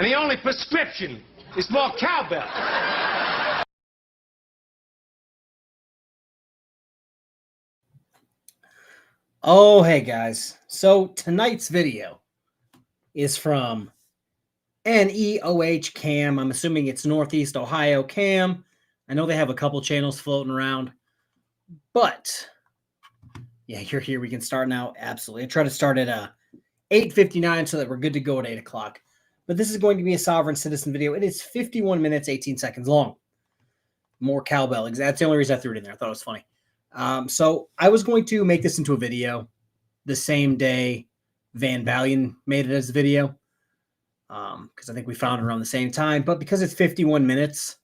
And the only prescription is more cowbell. Oh, hey guys. So tonight's video is from NEOH Cam. I'm assuming it's Northeast Ohio Cam. I know they have a couple channels floating around, but yeah, you're here. We can start now. Absolutely. I try to start at 8:59 so that we're good to go at 8 o'clock. But this is going to be a sovereign citizen video. It is 51 minutes, 18 seconds long. More cowbell. That's the only reason I threw it in there. I thought it was funny. So I was going to make this into a video the same day Van Valian made it as a video, because I think we found it around the same time. But because it's 51 minutes,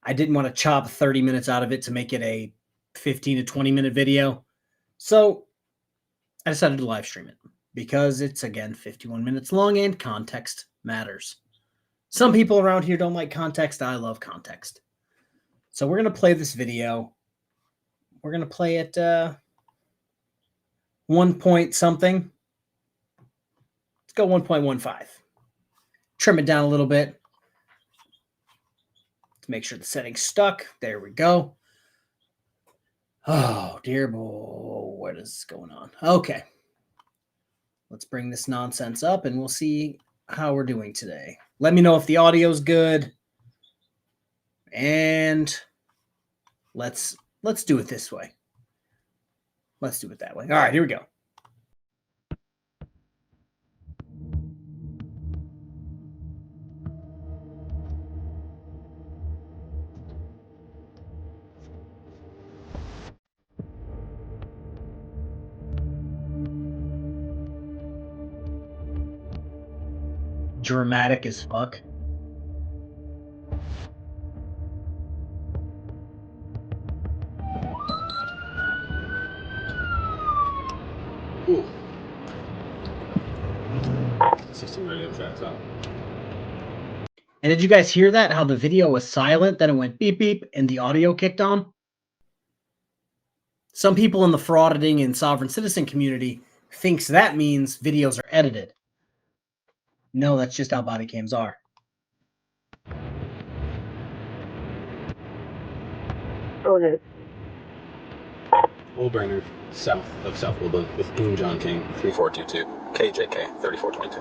I didn't want to chop 30 minutes out of it to make it a 15 to 20 minute video. So I decided to live stream it because it's, again, 51 minutes long and context matters. Some people around here don't like context. I love context. So we're going to play this video. We're going to play it 1 point something. Let's go 1.15. Trim it down a little bit to make sure the setting's stuck. There we go. Oh, dear boy. What is going on? Okay. Let's bring this nonsense up and we'll see how we're doing today. Let me know if the audio's good. And let's do it this way. Let's do it that way. All right, here we go. Dramatic as fuck. Ooh. 16 radio tracks out. And did you guys hear that? How the video was silent, then it went beep beep, and the audio kicked on? Some people in the frauditing and sovereign citizen community thinks that means videos are edited. No, that's just how body cams are. Okay. Old Brainerd, south of South Woodland, with King John King, 3422, KJK, 3422.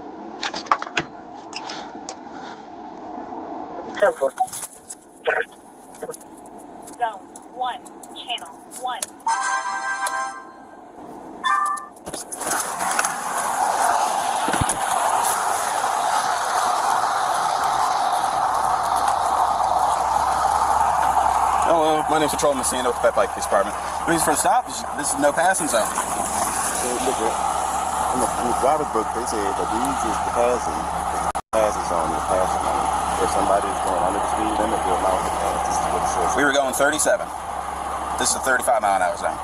Zone 1, channel 1. Hello, my name's Patrolman Messina with the Pet Bike Police Department. The reason for the stop is this is no passing zone. Look in the driver's book, they say that these is the passing zone, the passing lane. If somebody is going under the speed limit, they're allowed to pass. This is what it says. We were going 37. This is a 35 mile an hour zone.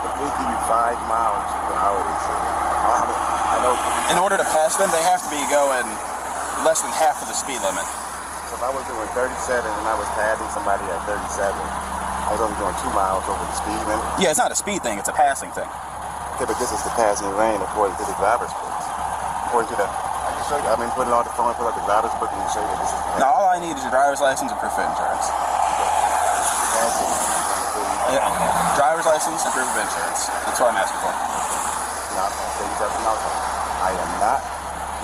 But they give you 5 miles per hour, they say. I know. In order to pass them, they have to be going less than half of the speed limit. So if I was doing 37 and I was passing somebody at 37, I was only going 2 miles over the speed limit. Yeah, it's not a speed thing, it's a passing thing. Okay, but this is the passing lane according to the driver's book. According to the, I can show you, I've been putting on the phone, put out the driver's book and show you that this is the Now, all I need is your driver's license and proof of insurance. Driver's license and proof of insurance. That's what I'm asking for. Now, I'll tell you something else. I am not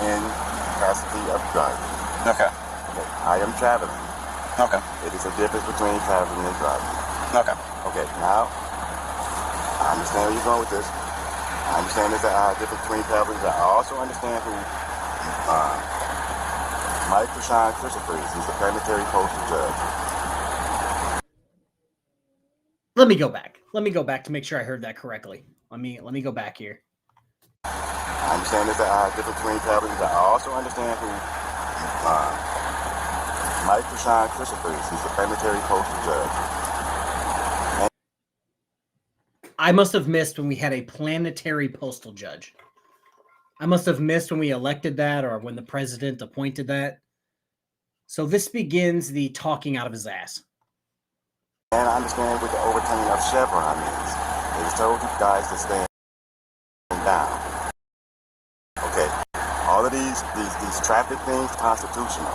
in custody of driving. Okay. Okay, I am traveling. Okay. It is a difference between traveling and driving. Okay. Okay, now, I understand where you're going with this. I understand there's a difference between travelers. I also understand who Mike Rashawn Christopher is. He's the planetary postal judge. Let me go back. Let me go back to make sure I heard that correctly. Let me go back here. I understand there's a difference between travelers. I also understand who Mike Rashawn Christopher is. He's the planetary postal judge. I must have missed when we had a planetary postal judge. I must have missed when we elected that or when the president appointed that. So this begins the talking out of his ass. And I understand what the overturning of Chevron is. They told you guys to stand down. Okay. All all of these traffic things constitutional.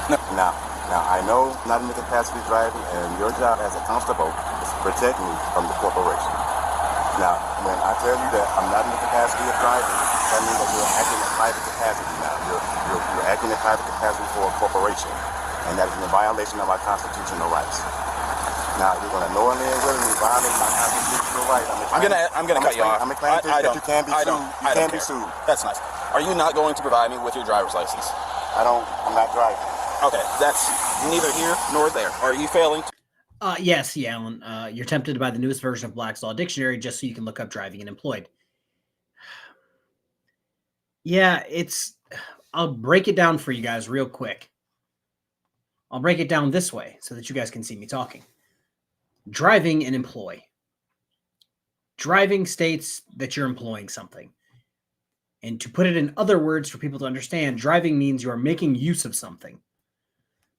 No. Now I know I'm not in the capacity of driving, and your job as a constable is to protect me from the corporation. Now, when I tell you that I'm not in the capacity of driving, that means that you're acting in private capacity now. You're acting in private capacity for a corporation, and that is in violation of my constitutional rights. Now, you're going to knowingly and willingly violate my constitutional rights. I'm gonna cut you off. I'm explaining to you that you can be sued. You can be sued. That's nice. Are you not going to provide me with your driver's license? I'm not driving. Okay, that's neither here nor there. Are you failing to? Yes, Alan. You're tempted to buy the newest version of Black's Law Dictionary just so you can look up driving and employed. Yeah, I'll break it down for you guys real quick. I'll break it down this way so that you guys can see me talking. Driving and employ. Driving states that you're employing something. And to put it in other words for people to understand, driving means you are making use of something.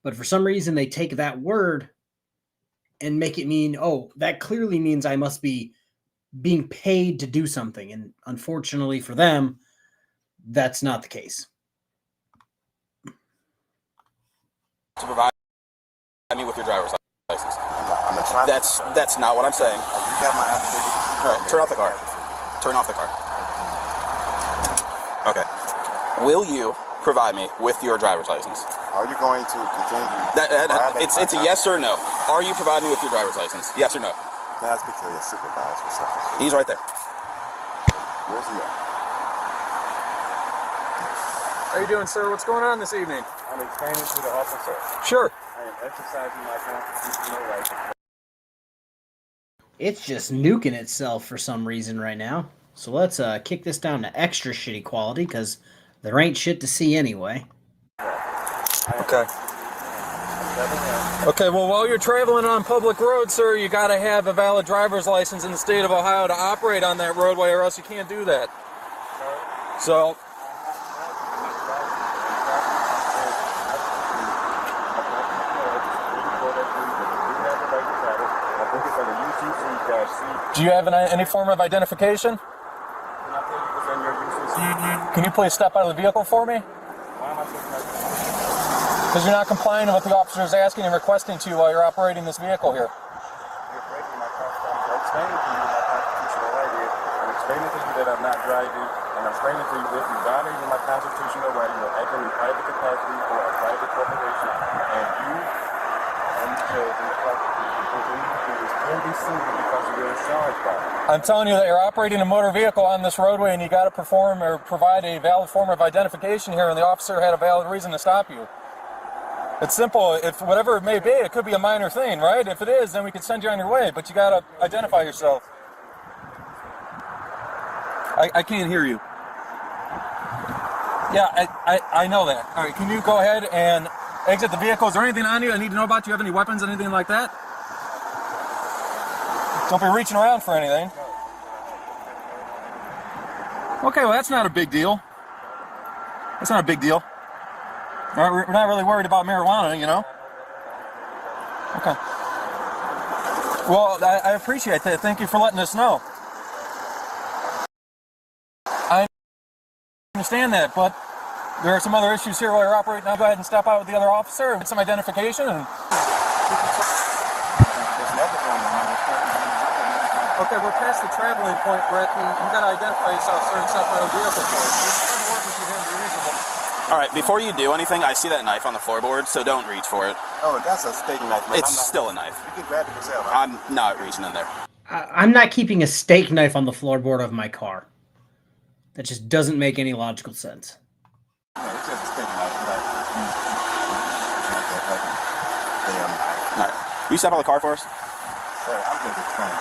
But for some reason, they take that word and make it mean, oh, that clearly means I must be being paid to do something. And unfortunately for them, that's not the case. To provide me with your driver's license. I'm gonna try. That's not what I'm saying. You got my application. All right, turn off the car. Turn off the car. Okay. Will you provide me with your driver's license? Are you going to continue? It's a yes or no. Are you providing me with your driver's license? Yes or no? Can I speak to your supervisor or something? He's right there. Where's he at? How you doing, sir? What's going on this evening? I'm explaining to the officer. Sure. I am exercising my constitutional rights. It's just nuking itself for some reason right now. So let's kick this down to extra shitty quality because there ain't shit to see anyway. Okay. Okay, well, while you're traveling on public roads, sir, you got to have a valid driver's license in the state of Ohio to operate on that roadway, or else you can't do that. So, do you have any form of identification? Can you please step out of the vehicle for me? Because you're not complying with what the officer is asking and requesting to while you're operating this vehicle here. You're breaking my constitutional rights. I'm explaining to you my constitutional right here. I'm explaining to you that I'm not driving, and I'm explaining to you that if you're violating my constitutional right, you're acting in private capacity for a private corporation, and you and the judge and the prosecutor can be sued because of your insurance policy. I'm telling you that you're operating a motor vehicle on this roadway, and you got to perform or provide a valid form of identification here, and the officer had a valid reason to stop you. It's simple. If whatever it may be, it could be a minor thing, right? If it is, then we could send you on your way, but you got to identify yourself. I can't hear you. Yeah, I know that. All right, can you go ahead and exit the vehicle? Is there anything on you I need to know about? Do you have any weapons, anything like that? Don't be reaching around for anything. Okay, well, that's not a big deal. That's not a big deal. All right, we're not really worried about marijuana, you know? Okay. Well, I appreciate that. Thank you for letting us know. I understand that, but there are some other issues here while you're operating. Now go ahead and step out with the other officer and get some identification. And... Okay, we're past the traveling point, Brett. You've got to identify yourself, sir, and step out of the vehicle for us. All right, before you do anything, I see that knife on the floorboard, so don't reach for it. Oh, that's a steak knife, man. It's still a knife. You can grab it yourself. I'm not reaching in there. I'm not keeping a steak knife on the floorboard of my car. That just doesn't make any logical sense. No, it's just a steak knife. Damn knife. All right. Will you step out of the car for us? Sir, I'm just explaining.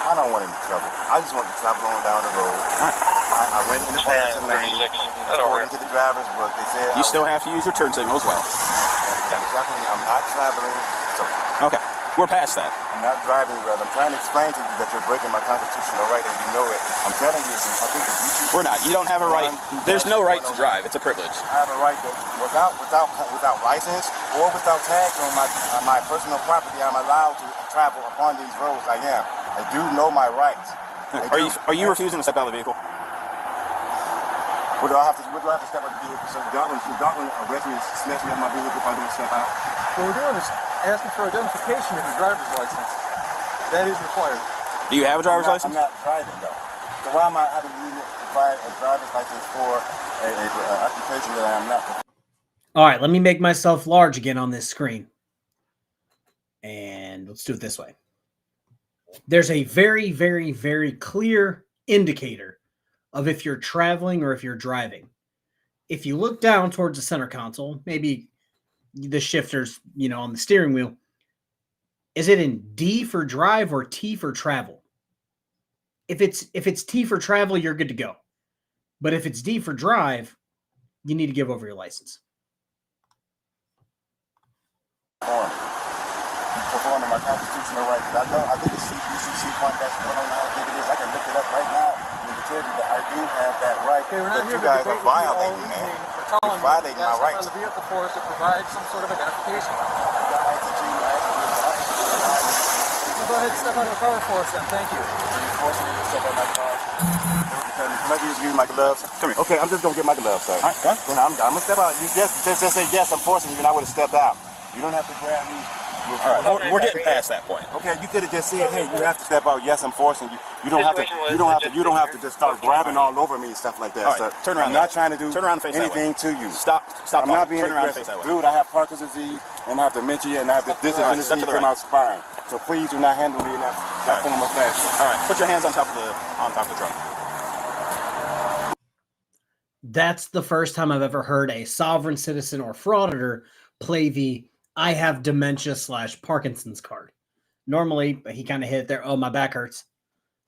I don't want any trouble. I just want to travel on down the road. All right. I went in the passing lane, according to the driver's book. They said You still have to use your turn signal as well. I'm not traveling. So Okay. We're past that. I'm not driving, brother. I'm trying to explain to you that you're breaking my constitutional right, and you know it. I'm telling you, I think if you We're not. You don't have a right. There's no right to drive. It's a privilege. I have a right to, without license or without tags on my personal property, I'm allowed to travel upon these roads. I am. I do know my rights. Are you refusing to step out of the vehicle? What do I have to step out the vehicle? So y'all gonna arrest me and snatch me out my vehicle if I don't step out? What we're doing is asking for identification of your driver's license. That is required. Do you have a driver's license? I'm not driving though. So why am I having to provide a driver's license for a occupation that I am not? All right, let me make myself large again on this screen. And let's do it this way. There's a very, very, very clear indicator of if you're traveling or if you're driving. If you look down towards the center console, maybe the shifters, on the steering wheel, is it in D for drive or T for travel? If it's T for travel, you're good to go. But if it's D for drive, you need to give over your license. Performing my constitutional rights. I think it's CPCC point. That's what I don't know how big it is. I can look it up right now and tell you that I do have that right. Okay, we're not but here you guys to are violating, man. You're violating my rights. On the vehicle for us to provide some sort of identification. Go ahead and step out of the car for us then. Thank you. You're forcing me to step out of my car. Can I just use my gloves? Come here. Okay, I'm just gonna get my gloves, sir. All right, go. I'm gonna step out. You just say yes. I'm forcing you, and I would have stepped out. You don't have to grab me. All right, we're getting past that point. Okay, you could have just said, "Hey, you have to step out." Yes, I'm forcing you. You don't have to just start grabbing all over me and stuff like that. All right, turn around. I'm not trying to do anything to you. Stop. I'm not being turn around and aggressive. face that way. Dude, I have Parkinson's disease and I have dementia and I have this disease in my spine. So please do not handle me in that form of fashion. All right, put your hands on top of the truck. That's the first time I've ever heard a sovereign citizen or frauditor play the I have dementia / Parkinson's card. Normally, he kind of hit it there. Oh, my back hurts.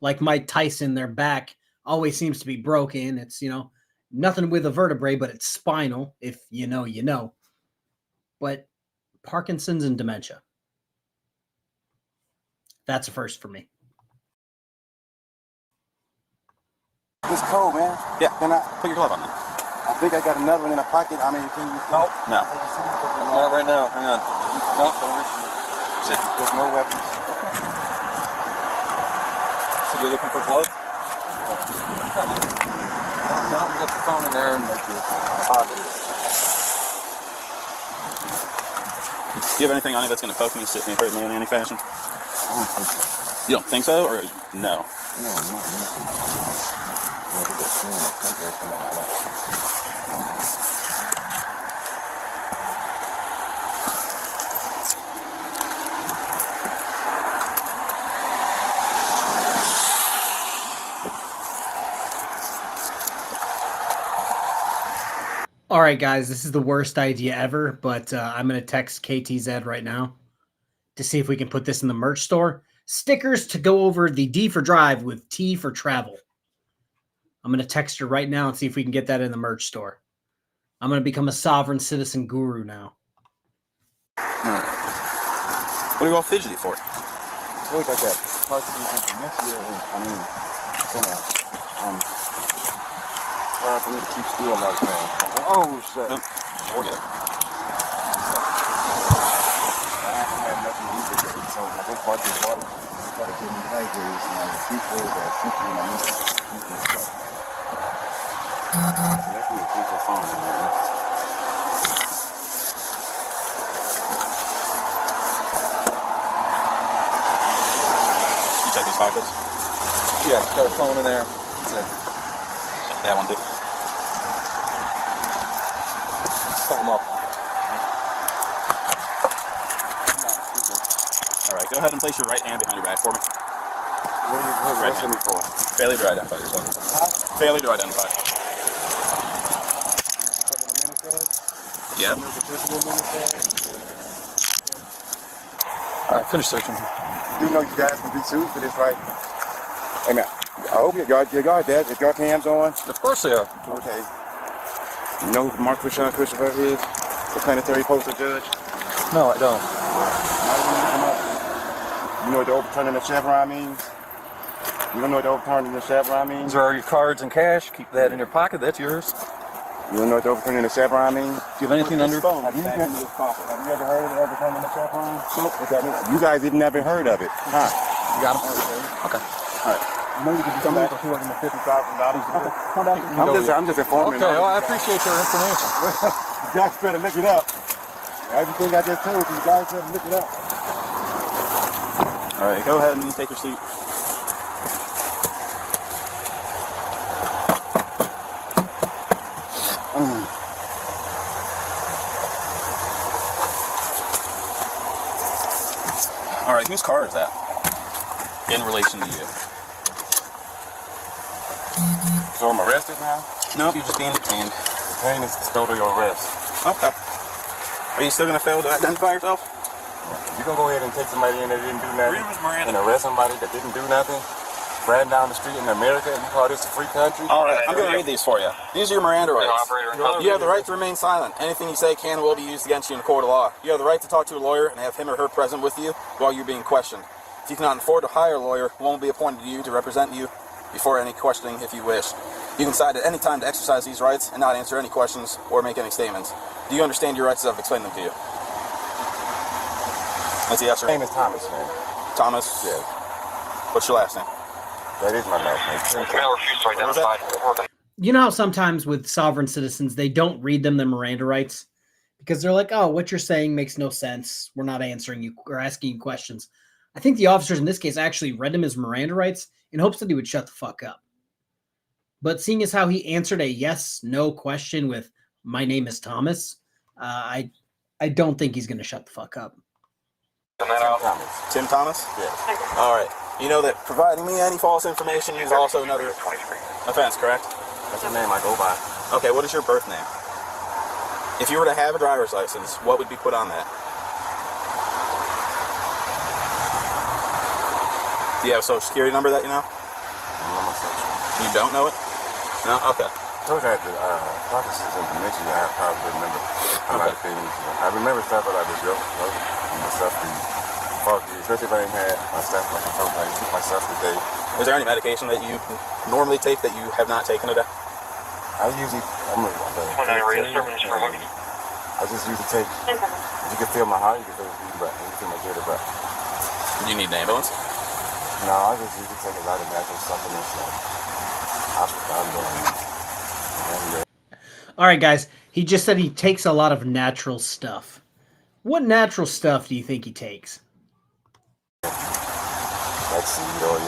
Like Mike Tyson, their back always seems to be broken. It's, nothing with a vertebrae, but it's spinal. If you know, you know. But Parkinson's and dementia. That's a first for me. It's cold, man. Yeah. Can I put your glove on then? I think I got another one in a pocket. I mean, can you? No. Not right now. Hang on. No, don't reach. Sit. There's no weapons. So you're looking for gloves? No, you got the phone in there and Do you have anything on it that's going to poke me, sit me, hurt me in any fashion? You don't think so, or no? All right, guys, this is the worst idea ever, but I'm going to text KTZ right now to see if we can put this in the merch store. Stickers to go over the D for drive with T for travel. I'm going to text her right now and see if we can get that in the merch store. I'm going to become a sovereign citizen guru now. What are you all fidgety for? Look like that. For me to keep still like that. Oh, shit. Forget it. I haven't had nothing to eat today, so I just bought this water. I try to get me hydrated, and I keep those that keep me in my stuff. Let me keep the phone, man. You check these pockets? yeah, got a phone in there. That's it. That one too. Phone them up. All right, go ahead and place your right hand behind your back for me. What are you asking me for? Failure to identify yourself. Failure to identify. Yeah. All right, finish searching. You know you guys can be sued for this, right? Hey, man, I hope you got that. If your cams on. Of course they are. Okay. You know who Mark Christopher is? The planetary postal judge? No, I don't. You know what the overturning the Chevron means? You don't know what the overturning the Chevron means? These are your cards and cash. Keep that in your pocket. That's yours. You don't know what the overturning the Chevron means? Do you have anything under? Have you ever heard of the overturning the Chevron? Nope. You guys even never heard of it, huh? You got them? Okay. All right. Maybe you can come back for $250,000. I'm just informing. Okay, well, I appreciate your information. You guys better look it up. Everything I just told you, you guys better look it up. All right, go ahead and take your seat. All right, whose car is that in relation to you? So I'm arrested now? Nope, you're just being detained. Detained is total arrest. Okay. Are you still going to fail to identify yourself? You gonna go ahead and take somebody in that didn't do nothing and arrest somebody that didn't do nothing, riding down the street in America, and you call this a free country? All right, I'm going to read these for you. These are your Miranda rights. You have the right to remain silent. Anything you say can and will be used against you in a court of law. You have the right to talk to a lawyer and have him or her present with you while you're being questioned. If you cannot afford to hire a lawyer, one will be appointed to you to represent you before any questioning if you wish. You can decide at any time to exercise these rights and not answer any questions or make any statements. Do you understand your rights as I've explained them to you? That's a yes, sir. My name is Thomas, man. Thomas? Yes. What's your last name? That is my last name. You know how sometimes with sovereign citizens, they don't read them their Miranda rights because they're like, oh, what you're saying makes no sense. We're not answering you or asking you questions. I think the officers in this case actually read him his Miranda rights in hopes that he would shut the fuck up. But seeing as how he answered a yes, no question with, my name is Thomas, I don't think he's going to shut the fuck up. Tim Thomas? Yes. All right. You know that providing me any false information is also another offense, correct? That's the name I go by. Okay, what is your birth name? If you were to have a driver's license, what would be put on that? Do you have a social security number that you know? You don't know it? No? Okay. I told you I had the Parkinson's and dementia. I probably remember a lot of things. I remember stuff that I just wrote. And stuff, especially if I ain't had my stuff, like I told you, I took my stuff today. Is there any medication that you normally take that you have not taken today? I usually, I just usually take, you can feel my heart, you can feel my beating, but you can feel my good, but. Do you need an ambulance? No, I just usually take a lot of natural supplements, like hospital. All right, guys. He just said he takes a lot of natural stuff. What natural stuff do you think he takes? Let's see, you know.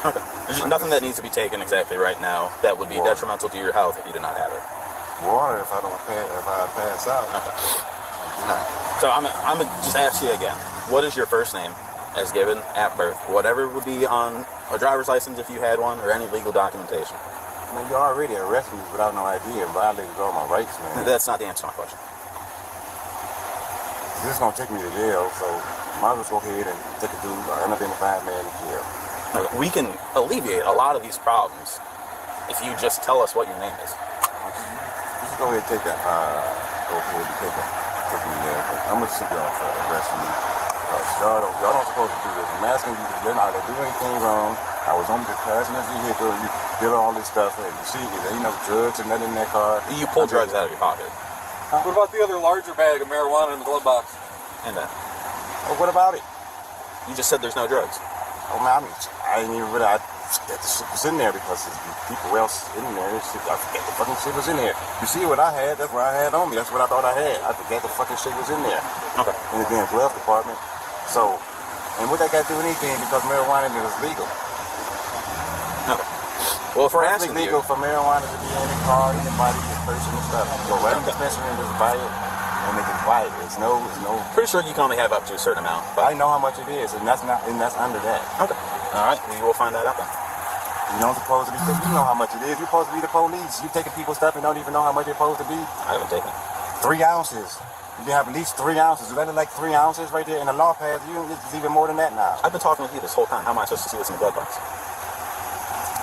Okay. There's nothing that needs to be taken exactly right now that would be detrimental to your health if you did not have it. Water if I pass out. Okay. So I'm gonna just ask you again. What is your first name as given at birth? Whatever would be on a driver's license if you had one, or any legal documentation. Man, you already arrested me without no idea and violated all my rights, man. That's not the answer to my question. This is gonna take me to jail, so might as well go ahead and take a dude, an unidentified man to jail. We can alleviate a lot of these problems if you just tell us what your name is. Just go ahead and take that. Go ahead and take me there. But I'm gonna send y'all for arresting me. Y'all don't supposed to do this. I'm asking you to let out to do anything wrong. I was on the passenger vehicle. You did all this stuff, and you see, there ain't no drugs and nothing in that car. You pulled drugs out of your pocket. What about the other larger bag of marijuana in the glove box? And then? Oh, what about it? You just said there's no drugs. Oh man, I ain't even really. That the shit was in there because there's people else in there. Shit, I forget the fucking shit was in there. You see what I had? That's what I had on me. That's what I thought I had. I forget the fucking shit was in there. Okay. In the damn glove department. So, and what that got to do with anything because marijuana is legal. Okay. Well, if we're asking legal for marijuana to be in the car, anybody, the person and stuff. So right in the dispensary and just buy it, and they can buy it. It's no. Pretty sure you can only have up to a certain amount. But I know how much it is, and that's under that. Okay. All right. We will find that out then. You don't supposed to be, you know how much it is. You're supposed to be the police. You taking people's stuff and don't even know how much it's supposed to be. I haven't taken it. 3 ounces. You can have at least 3 ounces. Is that like 3 ounces right there in the law pass? It's even more than that now. I've been talking with you this whole time. How am I supposed to see what's in the glove box?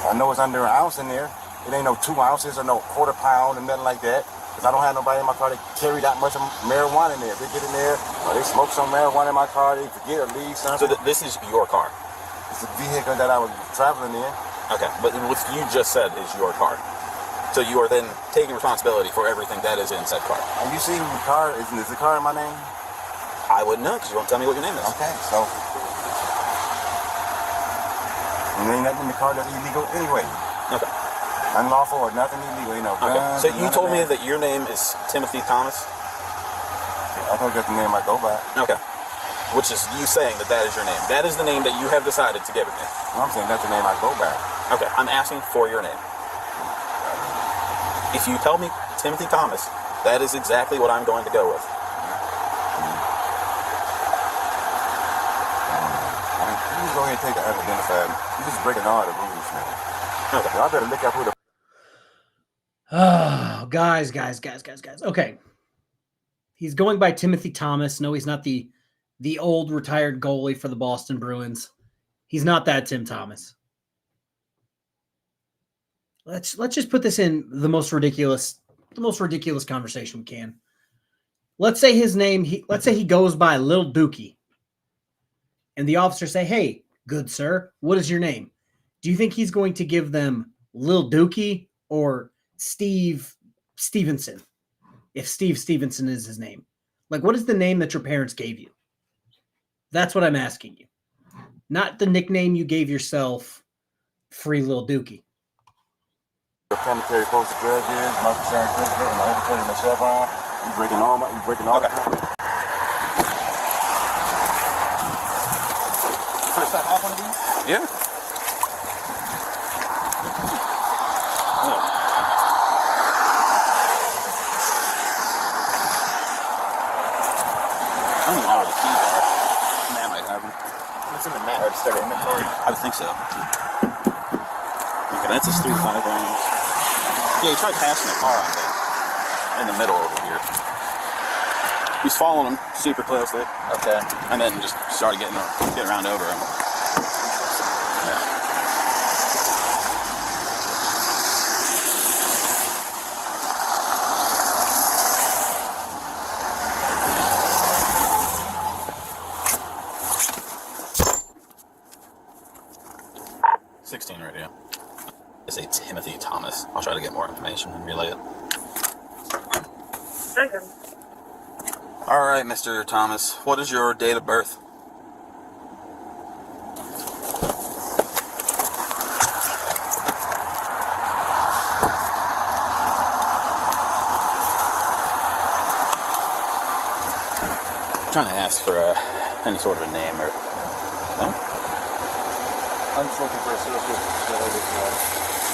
I know it's under an ounce in there. It ain't no 2 ounces or no quarter pound or nothing like that. Because I don't have nobody in my car that carry that much marijuana in there. If they get in there or they smoke some marijuana in my car, they forget or leave something. So this is your car? It's the vehicle that I was traveling in. Okay, but what you just said is your car. So you are then taking responsibility for everything that is in said car. Have you seen the car? Is the car in my name? I wouldn't know because you won't tell me what your name is. Okay, so there ain't nothing in the car that's illegal anyway. Okay. Unlawful or nothing illegal, you know. Okay. Guns, So you told me that your name is Timothy Thomas? I thought that's the name I go by. Okay. Which is you saying that that is your name. That is the name that you have decided to give it me. I'm saying that's the name I go by. Okay, I'm asking for your name. If you tell me Timothy Thomas, that is exactly what I'm going to go with. You just go ahead and take the unidentified. You're just breaking all the rules now. Okay. So I better look up who the Oh, guys. Okay. He's going by Timothy Thomas. No, he's not the old retired goalie for the Boston Bruins. He's not that Tim Thomas. Let's just put this in the most ridiculous conversation we can. Let's say his name, let's say he goes by Lil Dookie. And the officers say, "Hey, good sir, what is your name?" Do you think he's going to give them Lil Dookie or Steve Stevenson? If Steve Stevenson is his name. Like, what is the name that your parents gave you? That's what I'm asking you. Not the nickname you gave yourself, Free Lil Dookie. planetary postal drug is, my insurance certificate, and my overturning my Chevron. You breaking all Okay. First time off one of these? Yeah. I don't even know where the keys are. Matt might have them. What's in the mat? Or just start inventory? I would think so. Okay, that's his 3.5 range. Yeah, he tried passing the car on me in the middle over here. He's following him super closely. Okay. And then just started getting around over him. Yeah. Radio. It's a Timothy Thomas. I'll try to get more information and relay it. Second. All right, Mr. Thomas. What is your date of birth? I'm trying to ask for any sort of a name or... No? I'm just looking for a associate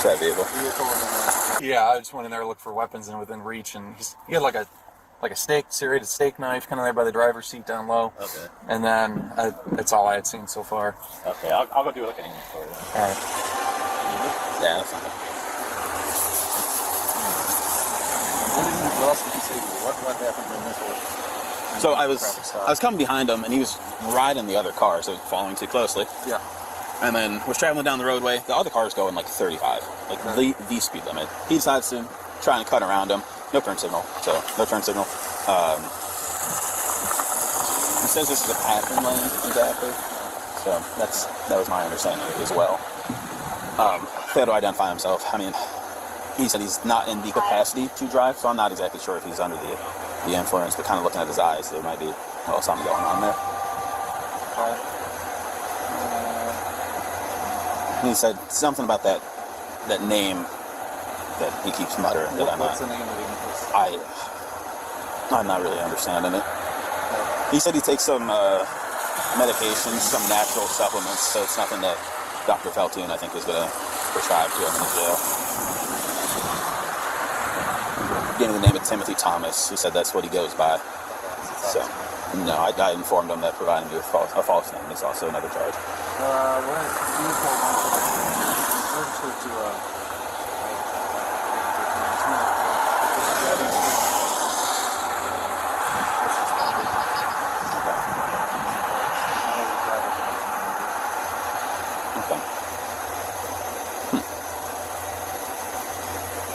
That vehicle. Yeah, I just went in there to look for weapons and within reach, and he had like a serrated steak knife kind of there by the driver's seat down low. Okay. And then that's all I had seen so far. Okay, I'll go do like an inventory. All right. Yeah, that's fine. What else did you say? What happened in this one? So I was coming behind him, and he was riding the other car, so following too closely. Yeah. And then was traveling down the roadway. The other car was going like 35, like the speed limit. He decides to try and cut around him. No turn signal, so no turn signal. It says this is a passing lane, exactly. So that was my understanding as well. Failed to identify himself. I mean, he said he's not in the capacity to drive, so I'm not exactly sure if he's under the influence, but kind of looking at his eyes, there might be something going on there. He said something about that name that he keeps muttering. What's the name of the I'm not really understanding it. He said he takes some medications, some natural supplements, so it's nothing that Dr. Feltune, I think, is going to prescribe to him in the jail. Gave me the name of Timothy Thomas. He said that's what he goes by. So, no, I informed him that providing you a false name is also another charge.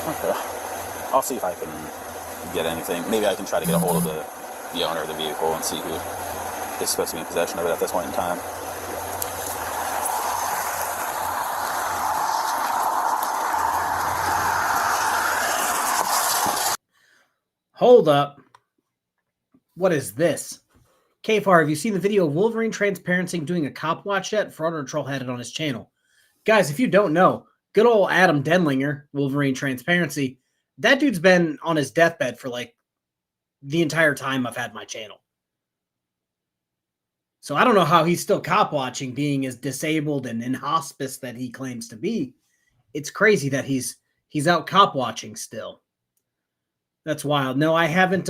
Okay. I'll see if I can get anything. Maybe I can try to get a hold of the owner of the vehicle and see who is supposed to be in possession of it at this point in time. Hold up. What is this? KFARR, have you seen the video of Wolverine transparency doing a cop watch yet? Fraud Troll had it on his channel. Guys, if you don't know, good old Adam Denlinger, Wolverine transparency, that dude's been on his deathbed for like the entire time I've had my channel. So I don't know how he's still cop watching, being as disabled and in hospice that he claims to be. It's crazy that he's out cop watching still. That's wild. No, I haven't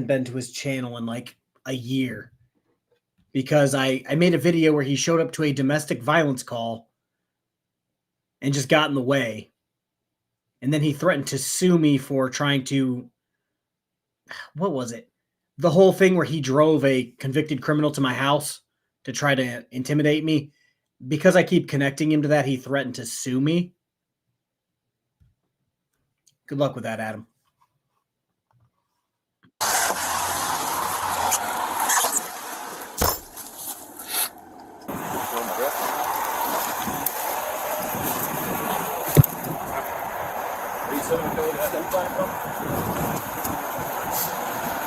been to his channel in like a year because I made a video where he showed up to a domestic violence call and just got in the way. And then he threatened to sue me for trying to, what was it? The whole thing where he drove a convicted criminal to my house to try to intimidate me. Because I keep connecting him to that, he threatened to sue me. Good luck with that, Adam.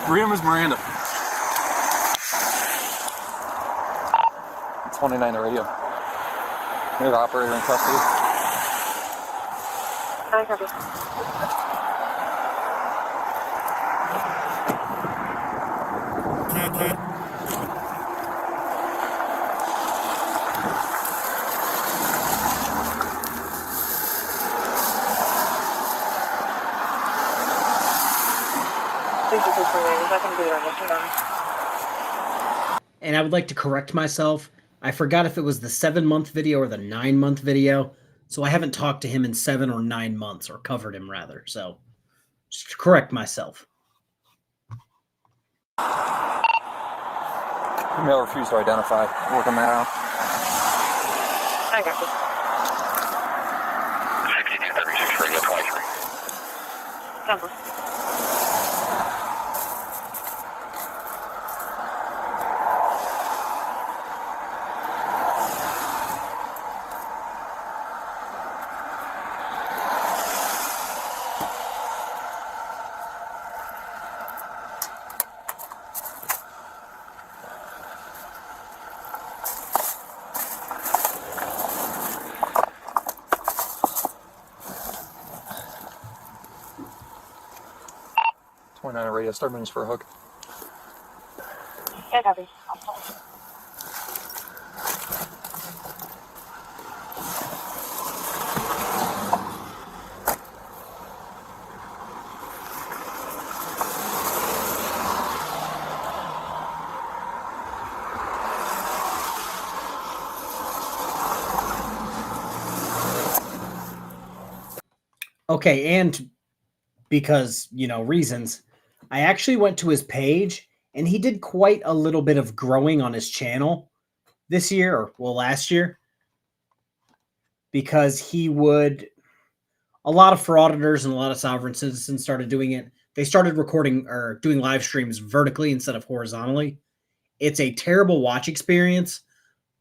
Read him as Miranda. 29 to radio. You're the operator in custody. I copy. And I would like to correct myself. I forgot if it was the 7-month video or the 9-month video. So I haven't talked to him in 7 or 9 months, or covered him rather. So just to correct myself. Male refused to identify. Working that out. I got you. 6236 radio 23. Number. On a radio, start moves for a hook. I copy. Okay, and because, you know, reasons, I actually went to his page and he did quite a little bit of growing on his channel this year, or well, last year, because a lot of frauditors and a lot of sovereign citizens started doing it. They started recording or doing live streams vertically instead of horizontally. It's a terrible watch experience,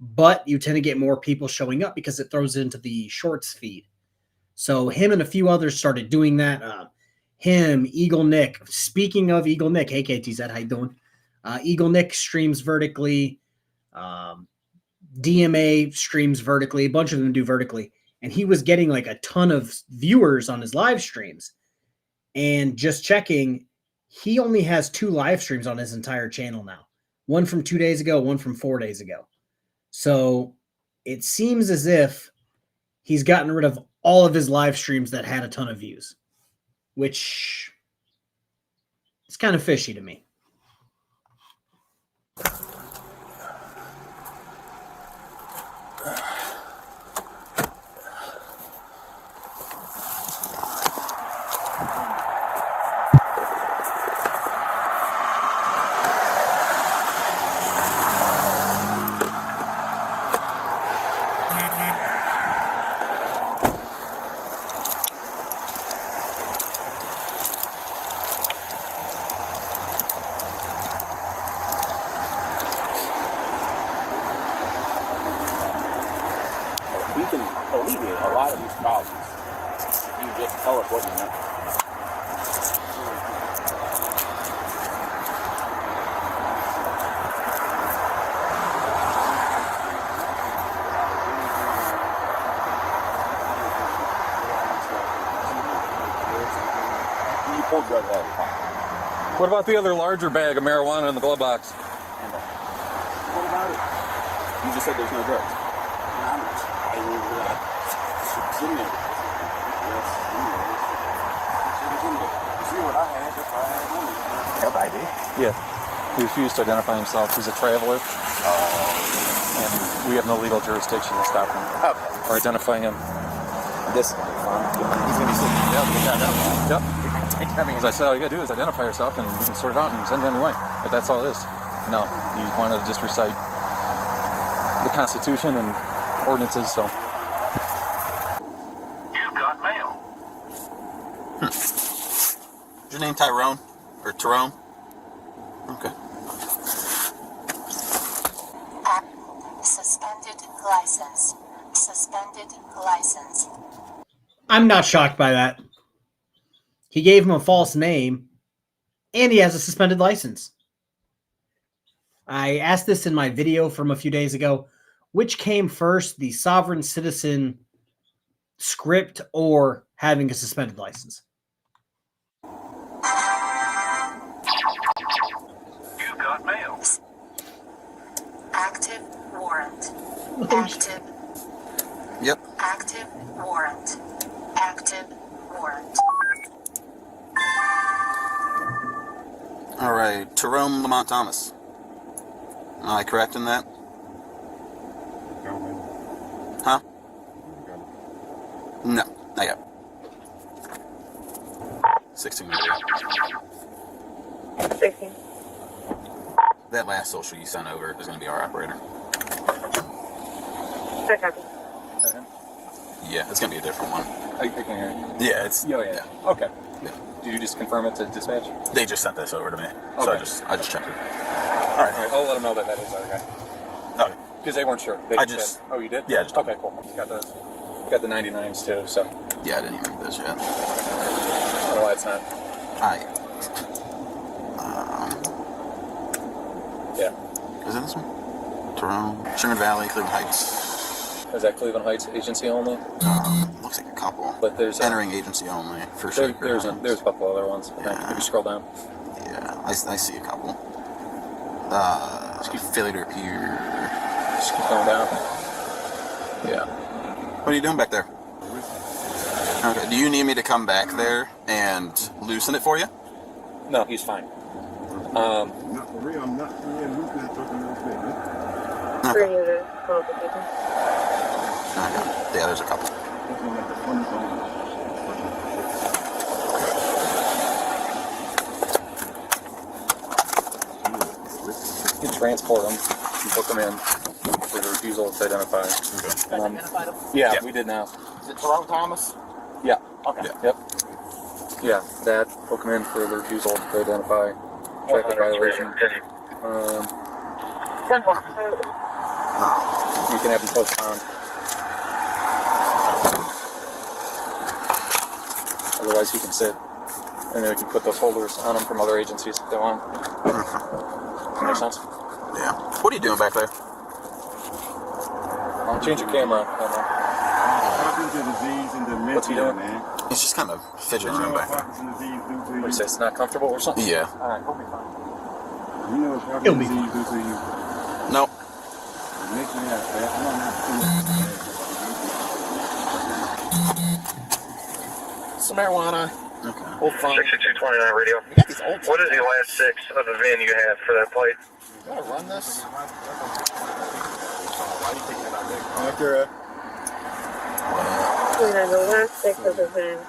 but you tend to get more people showing up because it throws it into the shorts feed. So him and a few others started doing that. Him, Eagle Nick. Speaking of Eagle Nick, hey KTZ, how you doing? Eagle Nick streams vertically. DMA streams vertically. A bunch of them do vertically. And he was getting like a ton of viewers on his live streams. And just checking, he only has 2 live streams on his entire channel now. One from 2 days ago, one from 4 days ago. So it seems as if he's gotten rid of all of his live streams that had a ton of views, which is kind of fishy to me. We can alleviate a lot of these problems you just tell us what you meant. You pulled drugs out of your pocket. What about the other larger bag of marijuana in the glove box? What about it? You just said there's no drugs. I mean, it's in there. Yes, it's in there. You see what I had? That's why I had money. Yep, I did. Yeah. He refused to identify himself. He's a traveler. And we have no legal jurisdiction to stop him or identify him. This is going to be fun. He's going to be sitting there. Get that out. Yep. As I said, all you gotta do is identify yourself and you can sort it out and send it on your way. But that's all it is. No, you wanted to just recite the Constitution and ordinances, so. You've got mail. Is your name Tyrone? Or Tyrone? Okay. Suspended license. Suspended license. I'm not shocked by that. He gave him a false name, and he has a suspended license. I asked this in my video from a few days ago. Which came first, the sovereign citizen script or having a suspended license? You've got mail. Active warrant. Active. Yep. Active warrant. Active warrant. All right, Tyrone Lamont Thomas. Am I correct in that? Huh? No, not yet. 16. 16. That last social you sent over is going to be our operator. I copy. Yeah, it's going to be a different one. I can hear you. Yeah, it's. Yeah. Okay. Yeah. Did you just confirm it to dispatch? They just sent this over to me, so Okay. I just checked it. All All right. right, I'll let them know that is our guy. Okay. Because they weren't sure. They I said- just- Oh, you did? yeah, I just- Okay, cool. Got the 99s too, so. Yeah, I didn't even read this yet. I don't know why it's not. Yeah. Is it this one? Tyrone, Sherman Valley, Cleveland Heights. Is that Cleveland Heights agency only? Looks like a couple. But there's Entering agency only for sure. there's a couple other ones. I think. Yeah. If you scroll down. Yeah, I see a couple. Failure to appear. Just keep going down. Yeah. What are you doing back there? Okay. Do you need me to come back there and loosen it for you? No, he's fine. Not for real. I'm not for real. Who's been talking about that? For you to call the people. Okay. Yeah, there's a couple. That's one like the funny song. You can transport them. You book them in for the refusal to identify. Yeah, we did now. Is it Tyrone Thomas? Yeah. Okay. Yeah. Yep. Yeah, that. Book them in for the refusal to identify. Traffic violation. You can have them postponed. Otherwise, he can sit. And then we can put those holders on them from other agencies if they want. Makes sense? Yeah. What are you doing back there? I'll change your camera. Parkinson's disease and dementia, What's he doing? man. It's just kind of fidgeting You know what back there. Parkinson's disease do to What do you? you say? It's not comfortable or something? Yeah. Alright, we'll be fine. You know what He'll Parkinson's be disease do to you? Nope. It makes me have fast. No, not Some marijuana, Okay. old fun. 6229 radio. We got these old. What is the last 6 of the VIN you have for that plate? You wanna run this? Acura. The last 6 of the VIN is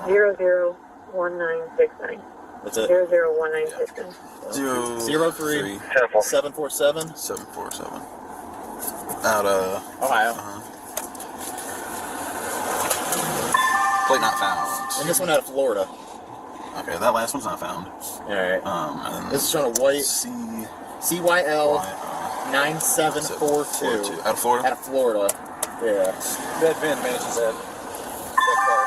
001969. What's it? 001969. 03 10-4. 747 747. Out of Ohio. plate not found. And this one out of Florida. Okay, that last one's not found. Alright. And This is showing a white C CYL 9742. Out of Florida. Out of Florida. Yeah. That VIN matches that car.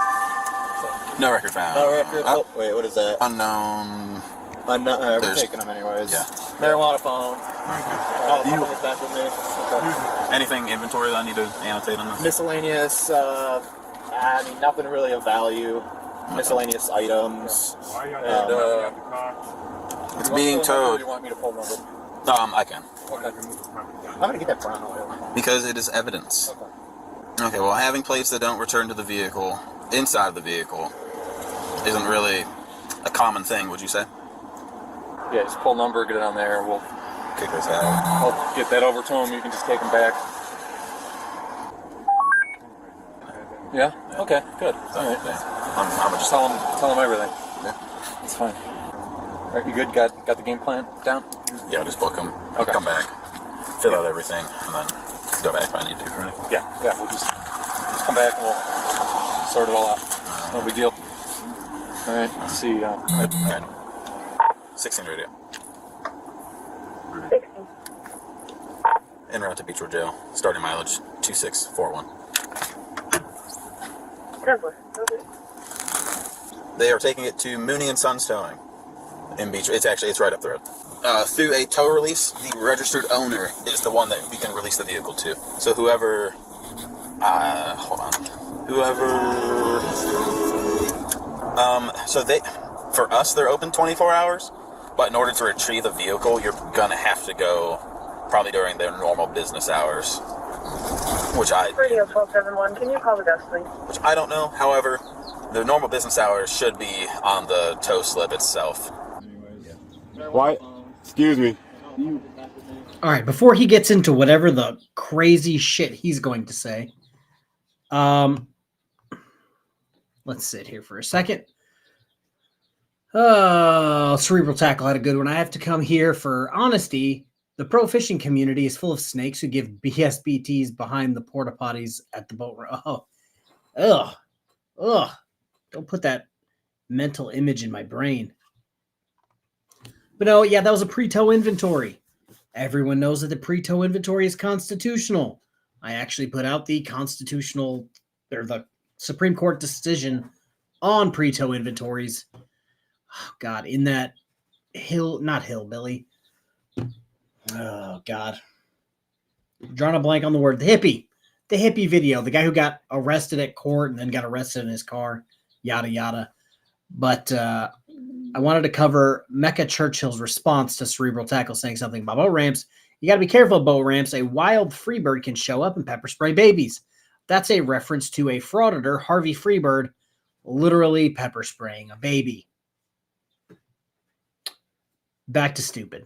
So No record found. No record. Oh, wait, what is that? Unknown. We're There's- taking them anyways. Yeah. Marijuana phone. Oh, You- phone is back with me. Okay. Anything inventory that I need to annotate on this? Miscellaneous, I mean, nothing really of value. Miscellaneous items. And, It's being Or towed. do you want me to pull number? I can. I'm gonna get that brown oil. Because it is evidence. Okay. Okay, well, having plates that don't return to the vehicle, inside the vehicle, isn't really a common thing, would you say? Yeah, just pull number, get it on there, and we'll Kick this out. I'll get that over to him. You can just take them back. Yeah? Okay, good. All right. I'm Just tell him everything. Yeah. It's fine. All right, you good? Got the game plan down? Yeah, just book them. Okay. Come back, fill out everything, and then go back if I need to, right? Yeah, we'll just come back and we'll sort it all out. No big deal. All right, let's see. Right. 16 radio. 60. En route to Beach Road Jail. Starting mileage 2641. Temple. Okay. They are taking it to Mooney and Sons Towing in Beach. It's right up the road. Through a tow release, the registered owner is the one that we can release the vehicle to. So whoever, hold on, so for us, they're open 24 hours, but in order to retrieve the vehicle, you're gonna have to go probably during their normal business hours, which Radio 1271, can you call the desk, please? which I don't know. However, the normal business hours should be on the tow slip itself. Why? Excuse me. All right, before he gets into whatever the crazy shit he's going to say, let's sit here for a second. Cerebral Tackle had a good one. I have to come here for honesty. The pro fishing community is full of snakes who give BSBTs behind the porta potties at the boat ramp. Ugh. Don't put that mental image in my brain. But no, yeah, that was a pre-tow inventory. Everyone knows that the pre-tow inventory is constitutional. I actually put out the Supreme Court decision on pre-tow inventories. Oh, God, in that not hillbilly. Oh, God. Drawing a blank on the word. The hippie video. The guy who got arrested at court and then got arrested in his car. Yada, yada. But I wanted to cover Mecca Churchill's response to Cerebral Tackle saying something about boat ramps. You got to be careful of boat ramps. A wild freebird can show up and pepper spray babies. That's a reference to a frauditor, Harvey Freebird, literally pepper spraying a baby. Back to stupid.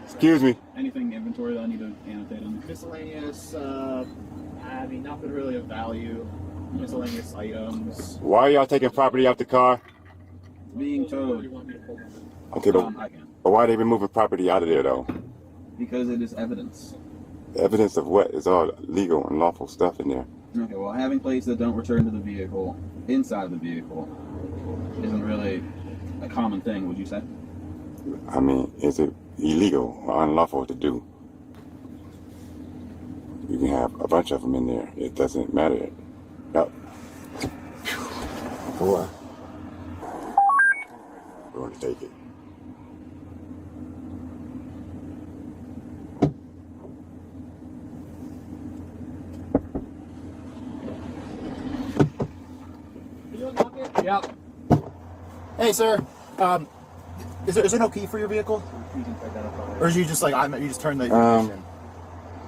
Excuse me. Anything inventory that I need to annotate on? Miscellaneous, I mean, nothing really of value. Miscellaneous items. Why are y'all taking property out the car? Being towed. Okay, but I can. why they been moving property out of there though? Because it is evidence. Evidence of what? It's all legal and lawful stuff in there. Okay, well, having plates that don't return to the vehicle, inside the vehicle, isn't really a common thing, would you say? I mean, is it illegal or unlawful to do? You can have a bunch of them in there. It doesn't matter. No. Boy. We're going to take it. Yep. Hey, sir. Is there no key for your vehicle? Or is you just like you just turn the ignition?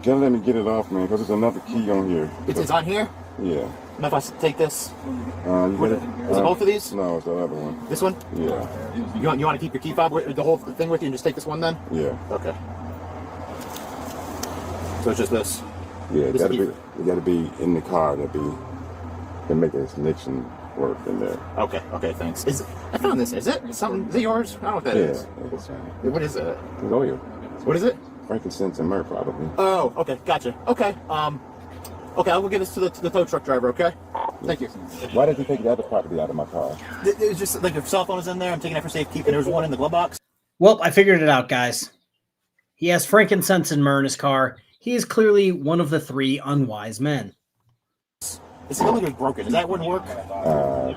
Gotta let me get it off, man, because there's another key on here. It's on here? Yeah. And if I take this, Is it both of these? No, it's the other one. This one? Yeah. You want to keep your key fob with the whole thing with you and just take this one then? Yeah. Okay. So it's just this. Yeah, This it gotta be in the car to make the connection work in there. Okay, thanks. I found this. Is it yours? I don't know what that is. It's What is it? oil. What is it? Frankincense and myrrh, probably. Oh, okay, gotcha. Okay, okay, I will give this to the tow truck driver. Okay. Thank you. Why did you take the other property out of my car? It was just like your cell phone is in there. I'm taking it for safekeeping. There was one in the glove box. Well, I figured it out, guys. He has frankincense and myrrh in his car. He is clearly one of the three unwise men. It's the only was broken. Does that wouldn't work?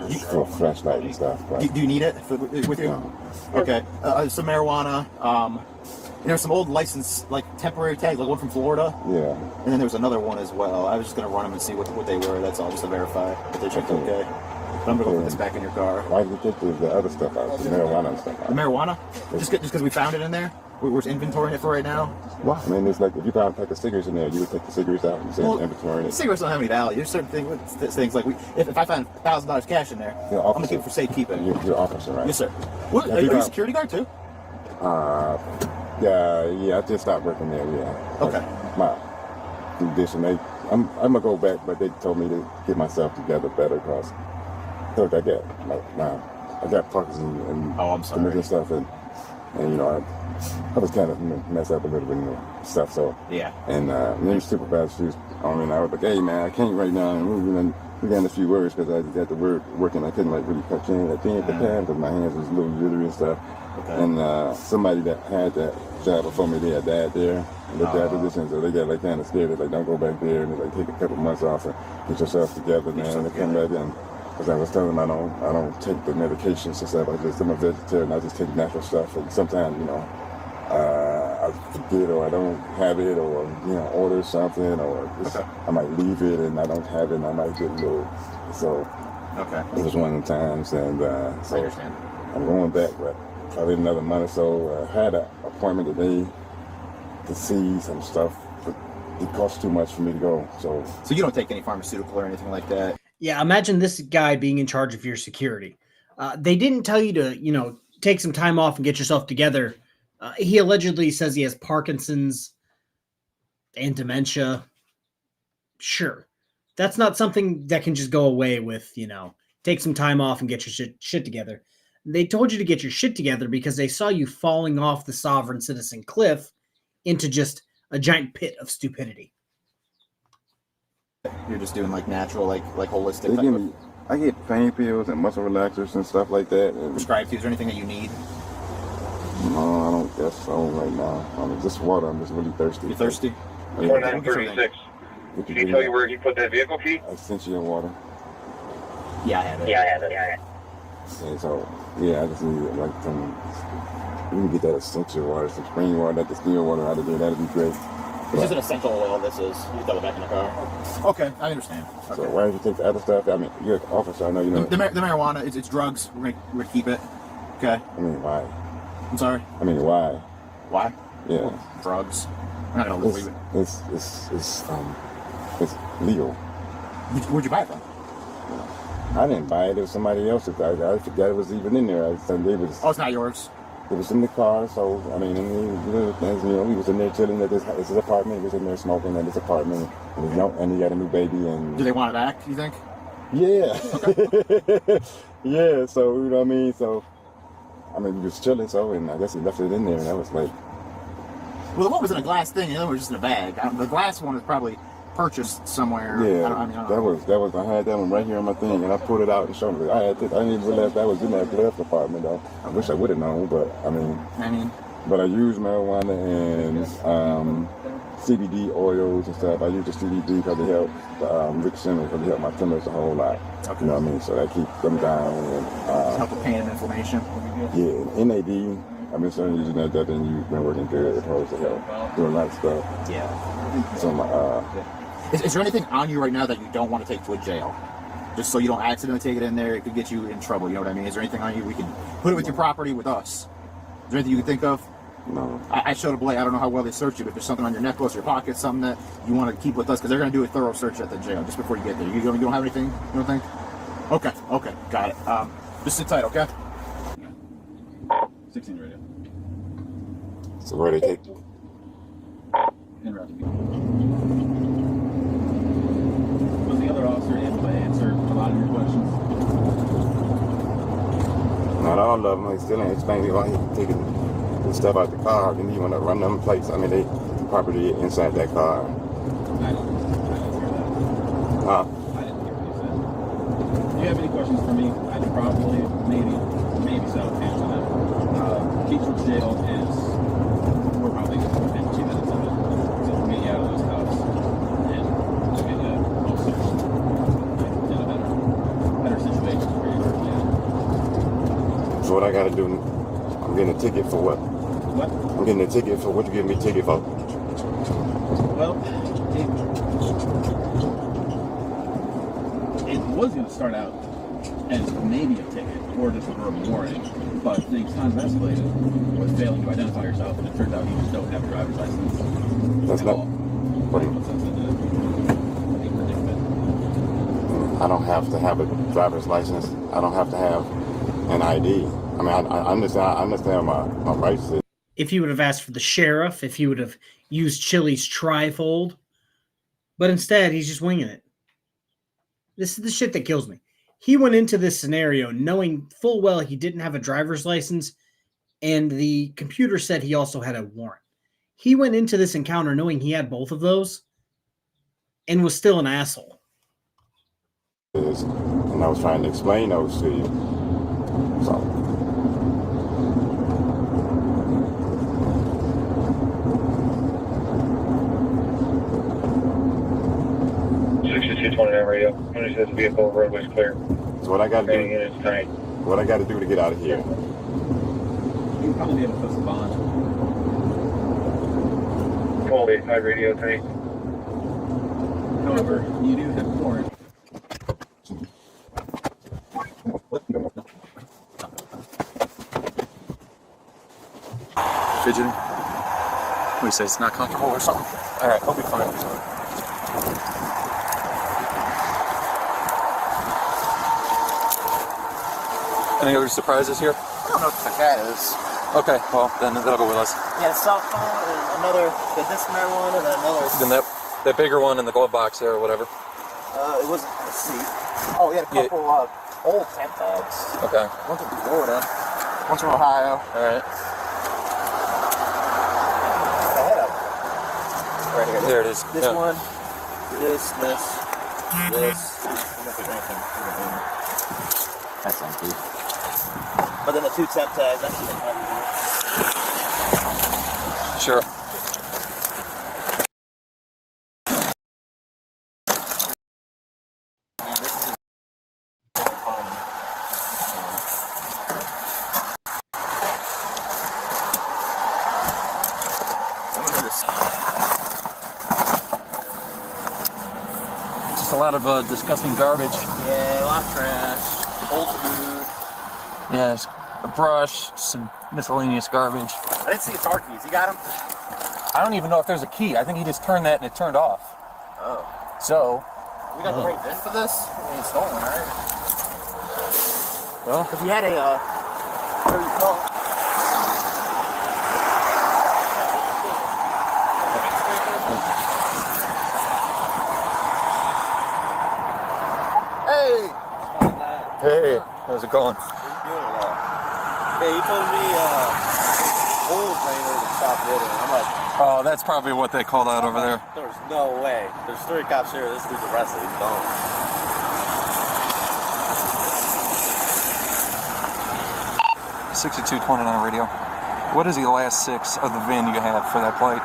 Just for flashlight and stuff. But Do you need it with you? No. Okay. Some marijuana. There's some old license, like temporary tags, like one from Florida. Yeah. And then there was another one as well. I was just gonna run them and see what they were. That's all, just to verify that they checked okay. But I'm gonna go put this back in your car. Why did you take the other stuff out? The marijuana and stuff out? The marijuana? Just because we found it in there. We're inventorying it for right now. Why? I mean, it's like if you found a pack of cigarettes in there, you would take the cigarettes out and say inventorying it. Cigarettes don't have any value. There's certain things like if I find $1,000 cash in there, I'm gonna keep it for safekeeping. You're officer, right? Yes, sir. What, are you a security guard too? Yeah, I just stopped working there. Yeah. Okay. My condition, I'm gonna go back, but they told me to get myself together better because look, I got Parkinson's and dementia stuff, and you know I was kind of messed up a little bit and stuff. So yeah. And then supervisor, she was on me, and I was like, hey man, I can't right now. And we got a few words because I got the word working. I couldn't like really touch in at the time because my hands was a little jittery and stuff. Okay. And somebody that had that job before me, they had died there in the job position, so they got like kind of scared. They're like, don't go back there, and they're like, take a couple months off and get yourself together, man. And they come back in. Because I was telling them I don't take the medications and stuff. I'm a vegetarian. I just take natural stuff. And sometimes, you know, I forget or I don't have it, or you know, order something, or just, I might leave it and I don't have it, and I might get a little. So it was one of the times, and so I understand. I'm going back, but probably another month or so. I had an appointment today to see some stuff, but it costs too much for me to go. So you don't take any pharmaceutical or anything like that? Yeah, imagine this guy being in charge of your security. They didn't tell you to, you know, take some time off and get yourself together. He allegedly says he has Parkinson's and dementia. Sure. That's not something that can just go away with, you know, take some time off and get your shit together. They told you to get your shit together because they saw you falling off the sovereign citizen cliff into just a giant pit of stupidity. You're just doing like natural, like holistic. They give me, I get pain pills and muscle relaxers and stuff like that. And prescribed to you? Is there anything that you need? No, I don't guess so right now. I mean, just water. I'm just really thirsty. You thirsty? 4936. Did he tell you where he put that vehicle key? I sent you water. Yeah, I have it. And so, yeah, I just need like some. We can get that essential water, some spring water, that distilled water out of there. That'd be great. It's just an essential oil. This is. You throw it back in the car. Okay, I understand. Okay. So why don't you take the other stuff? I mean, you're an officer. I know you know. The marijuana, it's drugs. We're gonna keep it. Okay. I mean, why? I'm sorry. I mean, why? Why? Yeah. Well, drugs. We're not gonna leave it. It's legal. Where'd you buy it from? I didn't buy it. It was somebody else's. I forgot it was even in there. It was. Oh, it's not yours. It was in the car, so I mean, he was in there chilling at his apartment. He was in there smoking at his apartment, and he got a new baby. And do they want it back? You think? Yeah. Okay. Yeah. So you know what I mean. So I mean, he was chilling. So and I guess he left it in there, and I was like, well, the one was in a glass thing, and the other was just in a bag. The glass one was probably purchased somewhere. Yeah. I don't know. I had that one right here on my thing, and I pulled it out and showed him. I didn't even realize that was in that glove compartment though. I wish I would have known, but I mean, but I use marijuana and CBD oils and stuff. I use the CBD because it helps Rick Simmons, because it helps my tumors a whole lot. Okay. You know what I mean? So that keeps them down. And, help with pain and inflammation. Yeah, and NAD. I've been starting using that. Then you've been working good. It's supposed to help doing a lot of stuff. Yeah. So Is there anything on you right now that you don't want to take to a jail? Just so you don't accidentally take it in there, it could get you in trouble, you know what I mean? Is there anything on you we can put it with your property with us? Is there anything you can think of? No. I showed a Blake, I don't know how well they search you, but if there's something on your necklace or your pocket, something that you want to keep with us, because they're going to do a thorough search at the jail just before you get there. You don't have anything, you don't think? Okay, got it. Just sit tight, okay? 16 radio. So where they take? Interrupting. Was the other officer able to answer a lot of your questions? Not all of them. He still ain't explaining why he's taking the stuff out the car. Then you want to run them plates. I mean, they property inside that car. I didn't hear that. Huh? I didn't hear what you said. Do you have any questions for me? I could probably, maybe so, answer them. Keachwood Jail is, we're probably 15 minutes of it. So for me, out of those cuffs, and we'll get a whole search. what I gotta do? I'm getting a ticket for what? What? I'm getting a ticket for what you giving me a ticket for? Well, it was going to start out as maybe a ticket or just a verbal warning, but things kind of escalated with failing to identify yourself, and it turns out you just don't have a driver's license. That's not. What do you, I don't have to have a driver's license. I don't have to have an ID. I mean, I understand my rights. If he would have asked for the sheriff, if he would have used Chili's trifold, but instead he's just winging it. This is the shit that kills me. He went into this scenario knowing full well he didn't have a driver's license, and the computer said he also had a warrant. He went into this encounter knowing he had both of those and was still an asshole. And I was trying to explain those to you. So. 6229 radio. When says vehicle roadway's clear. So what I got to do? Units tonight. What I got to do to get out of here? You can probably be able to put some bond. Holy high radio tonight. However, you do have a warrant. Fidgeting? What do you say, it's not comfortable or something? Alright, I'll be fine. Any other surprises here? I don't know what the cat is. Okay, well, then that'll go with us. Yeah, a cell phone and another, the discman one and another. Then that bigger one in the glove box there or whatever. It wasn't a seat. Oh, we had a couple old tent bags. Okay. One from Florida, one's from Ohio. Alright. Right here. There it is. This one, this. That's empty. But then the two temp tags, that's the Sure. Just a lot of disgusting garbage. Yeah, a lot of trash. Old food. Yeah, it's a brush, some miscellaneous garbage. I didn't see the car keys. You got them? I don't even know if there's a key. I think he just turned that and it turned off. Oh. So. We got the right VIN for this? I mean, it's stolen, right? Well. Because he had a, what do you call it? Hey, how's it going? Yeah, he told me oil drainer to stop hitting. I'm like, oh, that's probably what they called out over there. There's no way. There's 3 cops here. This dude's arrested. He's gone. 6229 radio. What is the last 6 of the VIN you have for that plate?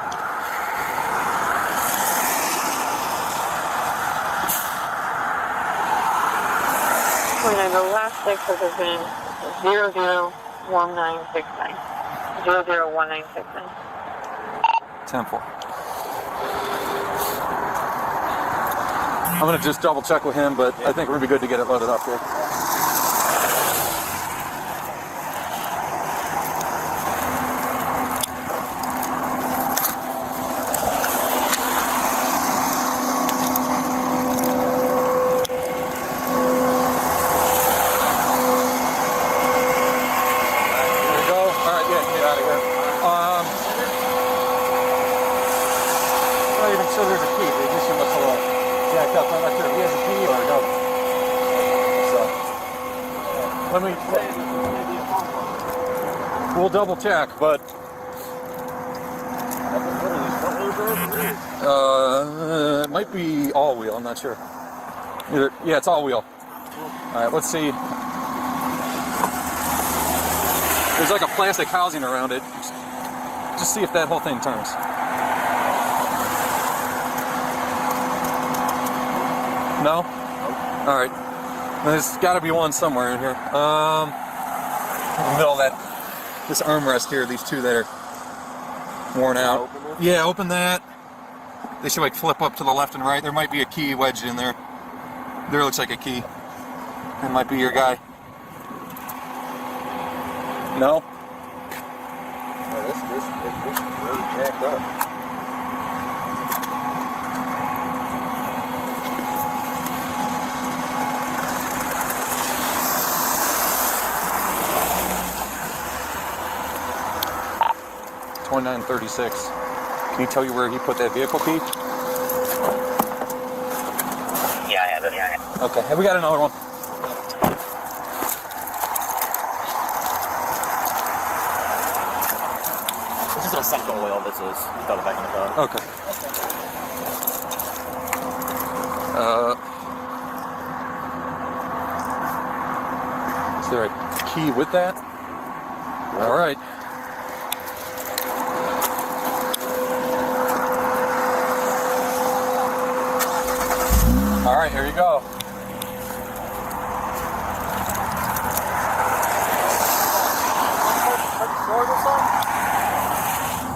The last 6 of the VIN is 001969. 001969. 10-4. I'm going to just double check with him, but I think we're going to be good to get it loaded up here. We'll double check, but it might be all wheel. I'm not sure. Yeah, it's all wheel. All right, let's see. There's like a plastic housing around it. Just see if that whole thing turns. No? All right. There's got to be one somewhere in here. in the middle of that, this armrest here, these two that are worn out. Yeah, open that. They should like flip up to the left and right. There might be a key wedged in there. There looks like a key. That might be your guy. No? Oh, this really jacked up. $29.36. Can you tell you where he put that vehicle key? Yeah, I have it. Okay, have we got another one? This is an essential oil. This is. You throw it back in the car. Okay. Is there a key with that? All right. All right, here you go.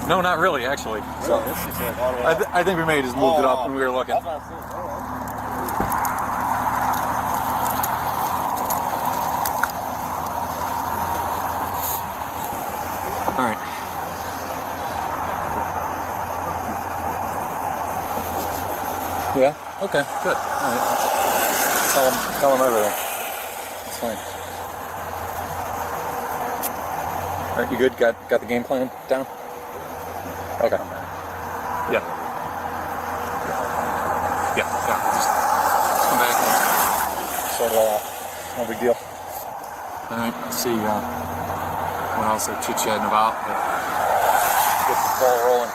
No, not really, actually. So, I think we may have just moved it up when we were looking. All right. Yeah. Okay. Good. All right. Tell them everything. It's fine. All right. You good? Got the game plan down? Okay. Yeah. Yeah. Just come back and sort it all out. No big deal. All right. Let's see what else they're chit-chatting about. But get the ball rolling.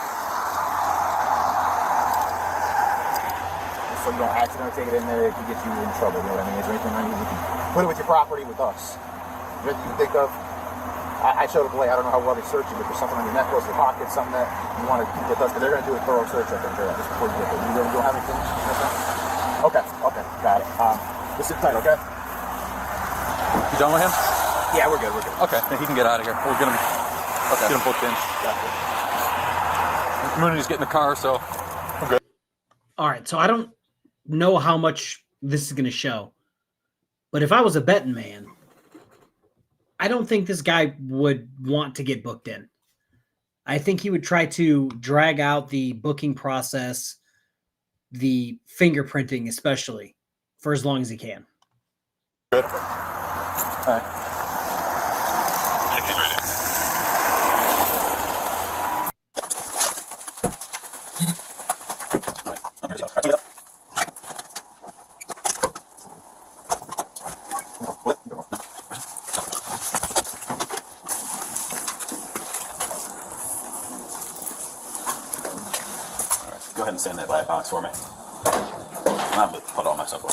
So you don't accidentally take it in there, it could get you in trouble, you know what I mean? Is there anything I need you can put it with your property with us? Is there anything you can think of? I showed up late, I don't know how well they search you, but there's something on your necklace, your pocket, something that you want to keep with us, because they're going to do a thorough search up in jail just before you get there. You don't have anything? Okay, got it. Just sit tight, okay? You done with him? Yeah, we're good. Okay, then he can get out of here. We'll get him booked in. Gotcha. Mooney's getting the car, so we're good. All right, so I don't know how much this is going to show, but if I was a betting man, I don't think this guy would want to get booked in. I think he would try to drag out the booking process, the fingerprinting especially, for as long as he can. Good. All right. Go ahead and send that black box for me. I'm going to put all my stuff on.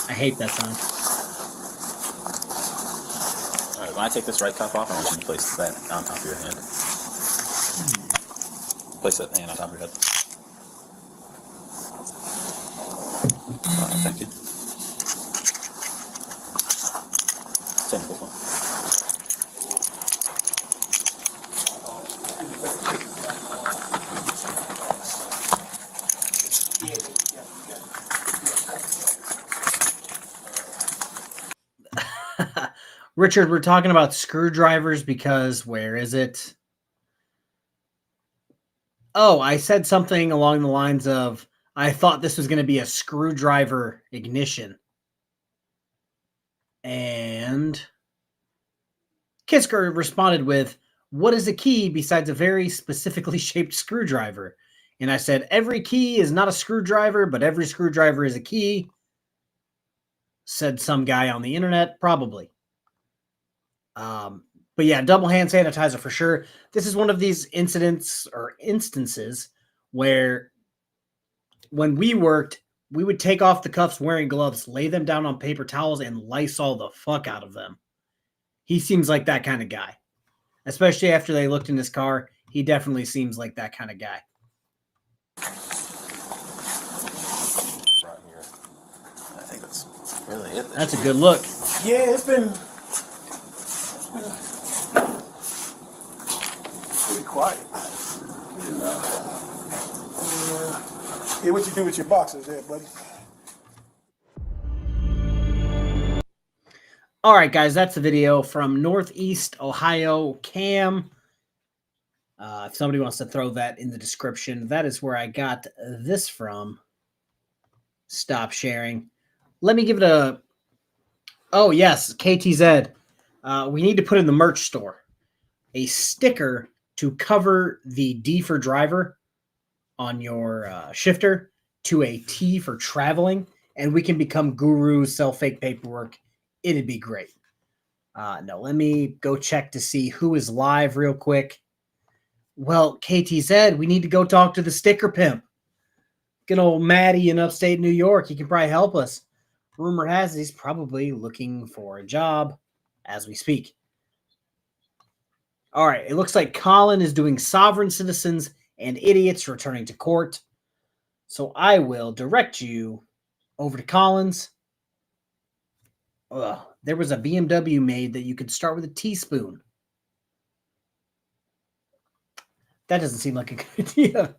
I hate that sound. All right, when I take this right cuff off, I want you to place that on top of your hand. Place that hand on top of your head. All right, thank you. Richard, we're talking about screwdrivers because where is it? Oh, I said something along the lines of, I thought this was going to be a screwdriver ignition. And Kisker responded with, what is a key besides a very specifically shaped screwdriver? And I said, every key is not a screwdriver, but every screwdriver is a key. Said some guy on the internet, probably. But yeah, double hand sanitizer for sure. This is one of these instances where when we worked, we would take off the cuffs wearing gloves, lay them down on paper towels, and Lysol the fuck out of them. He seems like that kind of guy. Especially after they looked in his car, he definitely seems like that kind of guy. Right here. I think that's really it. That's a good look. Yeah, it's been pretty quiet. Yeah, what you do with your boxes there, buddy? All right, guys, that's the video from Northeast Ohio Cam. If somebody wants to throw that in the description, that is where I got this from. Stop sharing. Let me give it a... Oh, yes, KTZ. We need to put in the merch store a sticker to cover the D for driver on your shifter to a T for traveling, and we can become gurus, sell fake paperwork. It'd be great. No, let me go check to see who is live real quick. Well, KTZ, we need to go talk to the sticker pimp. Good old Maddie in upstate New York. He can probably help us. Rumor has it he's probably looking for a job as we speak. All right, it looks like Colin is doing sovereign citizens and idiots returning to court. So I will direct you over to Colin's. There was a BMW made that you could start with a teaspoon. That doesn't seem like a good idea.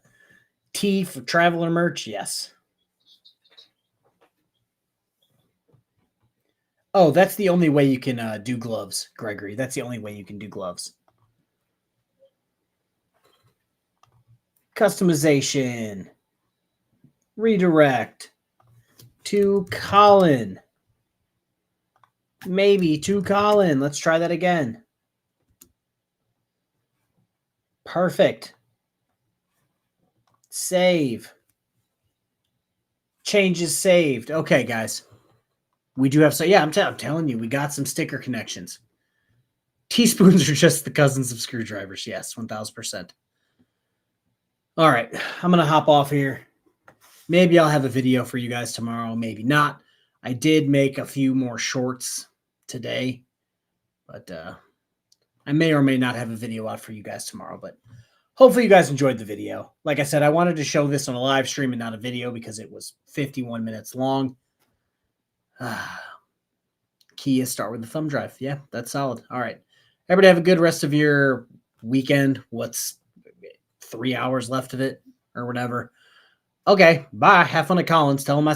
T for traveler merch, yes. Oh, that's the only way you can do gloves, Gregory. That's the only way you can do gloves. Customization. Redirect to Colin. Maybe to Colin. Let's try that again. Perfect. Save. Changes saved. Okay, guys. We do have... So yeah, I'm telling you, we got some sticker connections. Teaspoons are just the cousins of screwdrivers. Yes, 1000%. All right. I'm going to hop off here. Maybe I'll have a video for you guys tomorrow. Maybe not. I did make a few more shorts today, but I may or may not have a video out for you guys tomorrow, but hopefully you guys enjoyed the video. Like I said, I wanted to show this on a live stream and not a video because it was 51 minutes long. Key is start with the thumb drive. Yeah, that's solid. All right. Everybody have a good rest of your weekend. What's 3 hours left of it or whatever. Okay, bye. Have fun at Collins. Tell him I